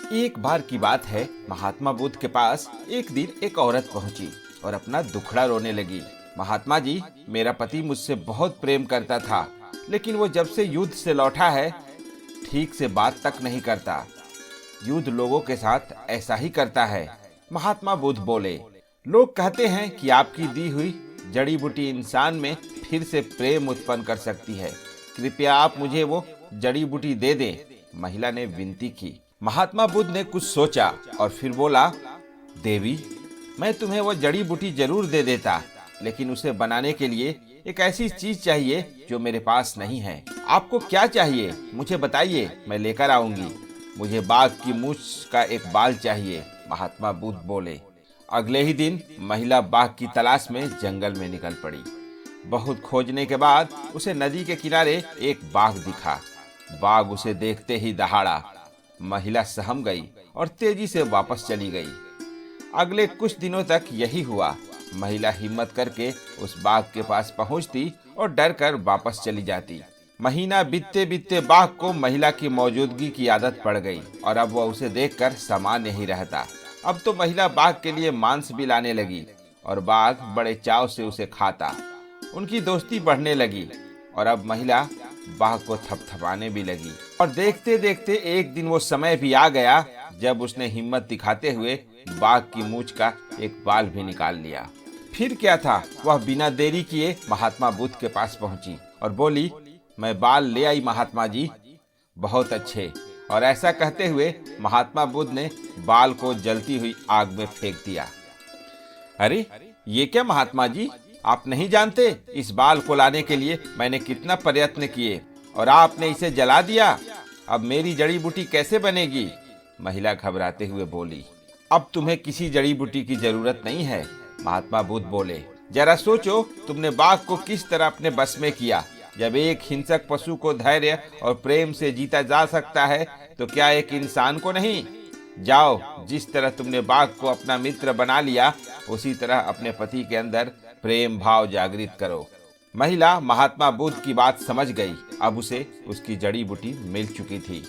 एक बार की बात है, महात्मा बुद्ध के पास एक दिन एक औरत पहुंची और अपना दुखड़ा रोने लगी। महात्मा जी, मेरा पति मुझसे बहुत प्रेम करता था, लेकिन वो जब से युद्ध से लौटा है ठीक से बात तक नहीं करता। युद्ध लोगों के साथ ऐसा ही करता है। महात्मा बुद्ध बोले, लोग कहते हैं कि आपकी दी हुई जड़ी बूटी इंसान में फिर से प्रेम उत्पन्न कर सकती है। कृपया आप मुझे वो जड़ी बूटी दे दें। महिला ने विनती की। महात्मा बुद्ध ने कुछ सोचा और फिर बोला, देवी, मैं तुम्हें वो जड़ी बूटी जरूर दे देता, लेकिन उसे बनाने के लिए एक ऐसी चीज चाहिए जो मेरे पास नहीं है। आपको क्या चाहिए मुझे बताइए, मैं लेकर आऊंगी। मुझे बाघ की मूंछ का एक बाल चाहिए, महात्मा बुद्ध बोले। अगले ही दिन महिला बाघ की तलाश में जंगल में निकल पड़ी। बहुत खोजने के बाद उसे नदी के किनारे एक बाघ दिखा। बाघ उसे देखते ही दहाड़ा। महिला सहम गई और तेजी से वापस चली गई। अगले कुछ दिनों तक यही हुआ। महिला हिम्मत करके उस बाघ के पास पहुंचती और डर कर वापस चली जाती। महीना बीतते बीतते बाघ को महिला की मौजूदगी की आदत पड़ गई और अब वह उसे देखकर सामान्य ही रहता। अब तो महिला बाघ के लिए मांस भी लाने लगी और बाघ बड़े चाव से उसे खाता। उनकी दोस्ती बढ़ने लगी और अब महिला बाघ को थपथपाने भी लगी। और देखते देखते एक दिन वो समय भी आ गया जब उसने हिम्मत दिखाते हुए बाघ की मूंछ का एक बाल भी निकाल लिया। फिर क्या था, वह बिना देरी किए महात्मा बुद्ध के पास पहुंची और बोली, मैं बाल ले आई महात्मा जी। बहुत अच्छे। और ऐसा कहते हुए महात्मा बुद्ध ने बाल को जलती हुई आग में फेंक दिया। अरे ये क्या महात्मा जी, आप नहीं जानते इस बाल को लाने के लिए मैंने कितना प्रयत्न किए और आपने इसे जला दिया। अब मेरी जड़ी बूटी कैसे बनेगी? महिला घबराते हुए बोली। अब तुम्हें किसी जड़ी बूटी की जरूरत नहीं है, महात्मा बुद्ध बोले। जरा सोचो, तुमने बाघ को किस तरह अपने बस में किया। जब एक हिंसक पशु को धैर्य और प्रेम से जीता जा सकता है तो क्या एक इंसान को नहीं? जाओ, जिस तरह तुमने बाघ को अपना मित्र बना लिया, उसी तरह अपने पति के अंदर प्रेम भाव जागृत करो। महिला महात्मा बुद्ध की बात समझ गई। अब उसे उसकी जड़ी बूटी मिल चुकी थी।